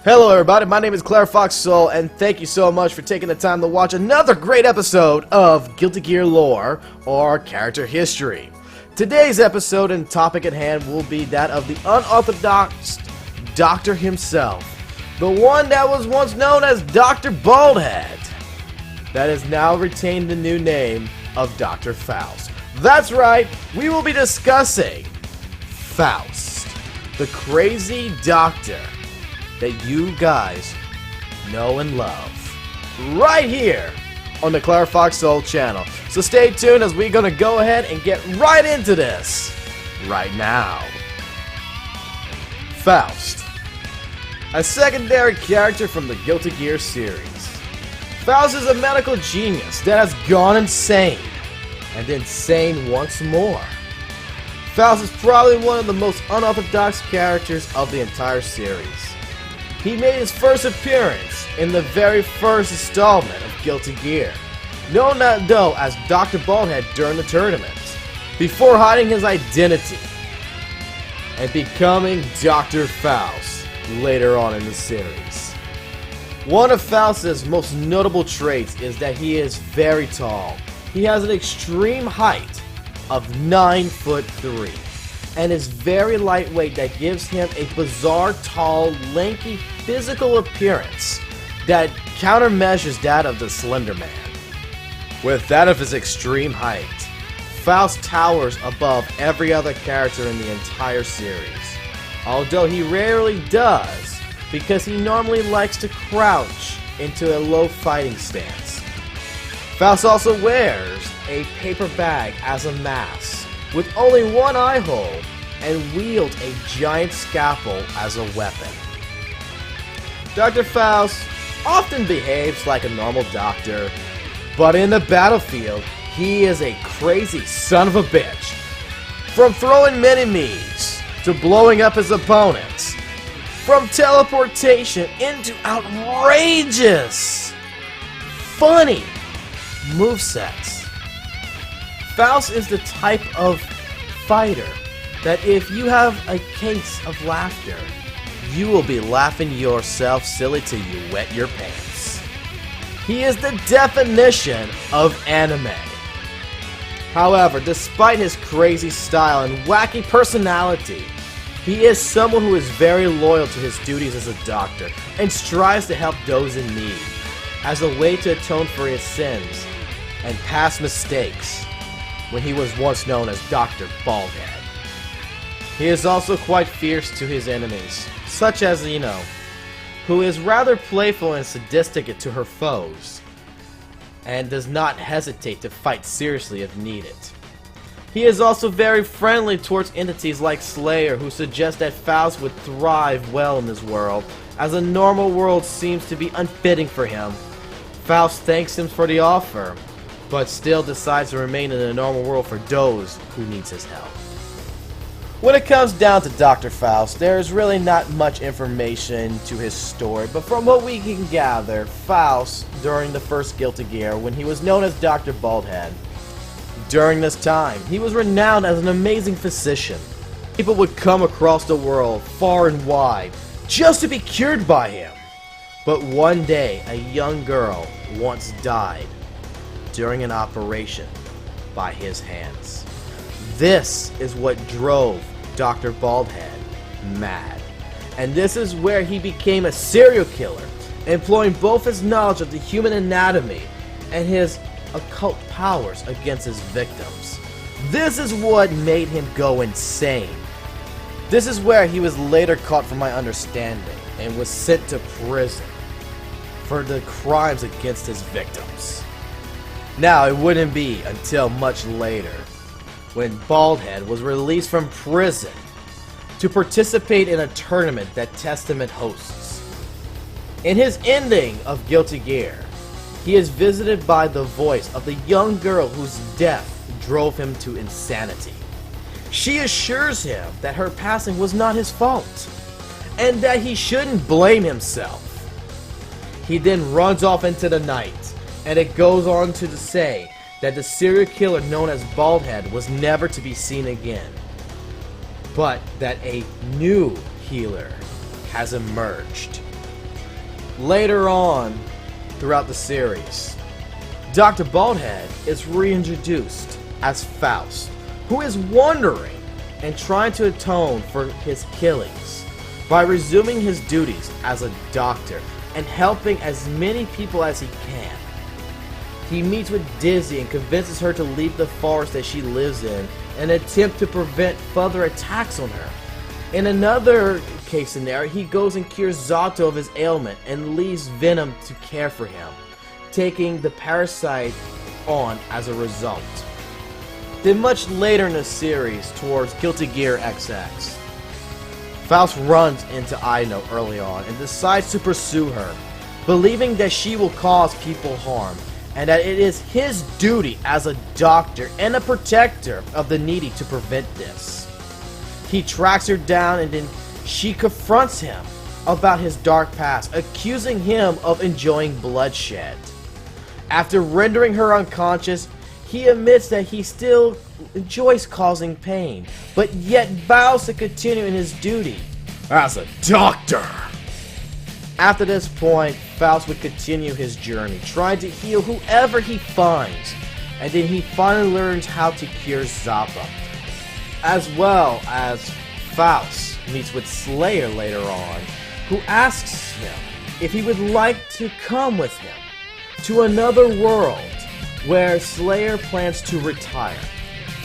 Hello everybody, my name is Faust, and thank you so much for taking the time to watch another great episode of Guilty Gear Lore, or Character History. Today's episode and topic at hand will be that of the unorthodox Doctor himself, the one that was once known as Dr. Baldhead, that has now retained the new name of Dr. Faust. That's right, we will be discussing Faust, the crazy doctor that you guys know and love, right here on the Faust channel. So stay tuned as we're gonna go ahead and get right into this right now. Faust, a secondary character from the Guilty Gear series. Faust is a medical genius that has gone insane, and insane once more. Faust is probably one of the most unorthodox characters of the entire series. He made his first appearance in the very first installment of Guilty Gear, known though as Dr. Baldhead during the tournament, before hiding his identity and becoming Dr. Faust later on in the series. One of Faust's most notable traits is that he is very tall. He has an extreme height of 9'3", and is very lightweight, that gives him a bizarre, tall, lanky physical appearance that countermeasures that of the Slender Man. With that of his extreme height, Faust towers above every other character in the entire series, although he rarely does, because he normally likes to crouch into a low fighting stance. Faust also wears a paper bag as a mask, with only one eye hole, and wields a giant scalpel as a weapon. Dr. Faust often behaves like a normal doctor, but in the battlefield, he is a crazy son of a bitch. From throwing mini-me's to blowing up his opponents, from teleportation into outrageous, funny movesets. Faust is the type of fighter that if you have a case of laughter, you will be laughing yourself silly till you wet your pants. He is the definition of anime. However, despite his crazy style and wacky personality, he is someone who is very loyal to his duties as a doctor and strives to help those in need as a way to atone for his sins and past mistakes when he was once known as Dr. Baldhead. He is also quite fierce to his enemies, such as who is rather playful and sadistic to her foes, and does not hesitate to fight seriously if needed. He is also very friendly towards entities like Slayer, who suggest that Faust would thrive well in this world, as a normal world seems to be unfitting for him. Faust thanks him for the offer, but still decides to remain in the normal world for those who needs his help. When it comes down to Dr. Faust, there is really not much information to his story, but from what we can gather, Faust, during the first Guilty Gear, when he was known as Dr. Baldhead, during this time, he was renowned as an amazing physician. People would come across the world, far and wide, just to be cured by him. But one day, a young girl once died during an operation by his hands. This is what drove Dr. Baldhead mad. And this is where he became a serial killer, employing both his knowledge of the human anatomy and his occult powers against his victims. This is what made him go insane. This is where he was later caught, from my understanding, and was sent to prison for the crimes against his victims. Now, it wouldn't be until much later, when Baldhead was released from prison to participate in a tournament that Testament hosts. In his ending of Guilty Gear, he is visited by the voice of the young girl whose death drove him to insanity. She assures him that her passing was not his fault, and that he shouldn't blame himself. He then runs off into the night, and it goes on to say that the serial killer known as Baldhead was never to be seen again, but that a new healer has emerged Later on, throughout the series, Dr. Baldhead is reintroduced as Faust, who is wandering and trying to atone for his killings by resuming his duties as a doctor and helping as many people as he can. He meets with Dizzy and convinces her to leave the forest that she lives in and attempt to prevent further attacks on her. In another case scenario, he goes and cures Zato of his ailment and leaves Venom to care for him, taking the parasite on as a result. Then much later in the series, towards Guilty Gear XX, Faust runs into Aino early on and decides to pursue her, believing that she will cause people harm, and that it is his duty as a doctor and a protector of the needy to prevent this. He tracks her down and then she confronts him about his dark past, accusing him of enjoying bloodshed. After rendering her unconscious, he admits that he still enjoys causing pain, but yet vows to continue in his duty as a doctor. After this point, Faust would continue his journey, trying to heal whoever he finds, and then he finally learns how to cure Zappa. As well as Faust meets with Slayer later on, who asks him if he would like to come with him to another world where Slayer plans to retire.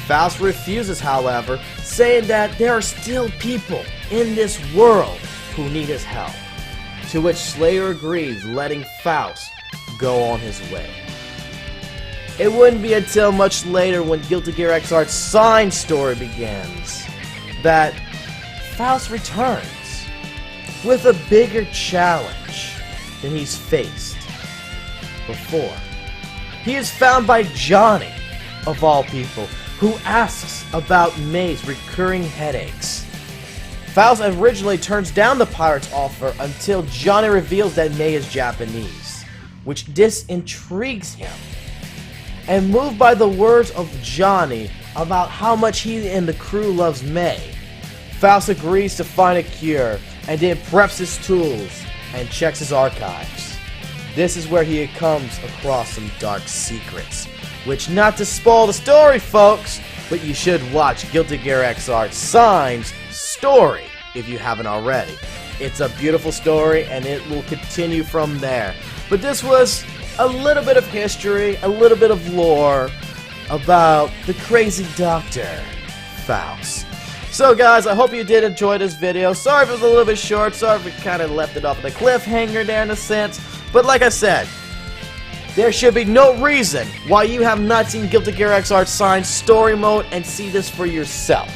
Faust refuses, however, saying that there are still people in this world who need his help. To which Slayer agrees, letting Faust go on his way. It wouldn't be until much later when Guilty Gear XR's Sign story begins that Faust returns with a bigger challenge than he's faced before. He is found by Johnny, of all people, who asks about May's recurring headaches. Faust originally turns down the pirate's offer until Johnny reveals that May is Japanese, which intrigues him. And moved by the words of Johnny about how much he and the crew loves May, Faust agrees to find a cure and then preps his tools and checks his archives. This is where he comes across some dark secrets, which, not to spoil the story, folks, but you should watch Guilty Gear XR's Sign's story if you haven't already. It's a beautiful story and it will continue from there. But this was a little bit of history, a little bit of lore about the crazy doctor, Faust. So guys, I hope you did enjoy this video. Sorry if it was a little bit short, sorry if we kind of left it off at a cliffhanger there in a sense. But like I said, there should be no reason why you have not seen Guilty Gear XR Signed Story Mode and see this for yourself.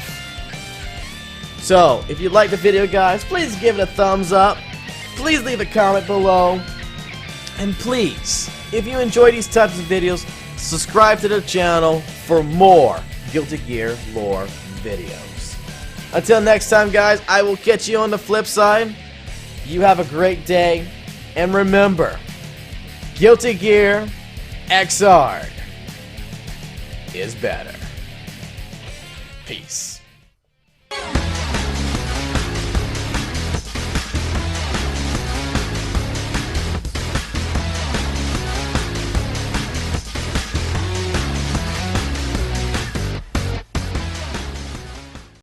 So, if you liked the video guys, please give it a thumbs up. Please leave a comment below. And please, if you enjoy these types of videos, subscribe to the channel for more Guilty Gear lore videos. Until next time guys, I will catch you on the flip side. You have a great day, and remember, Guilty Gear XR is better. Peace.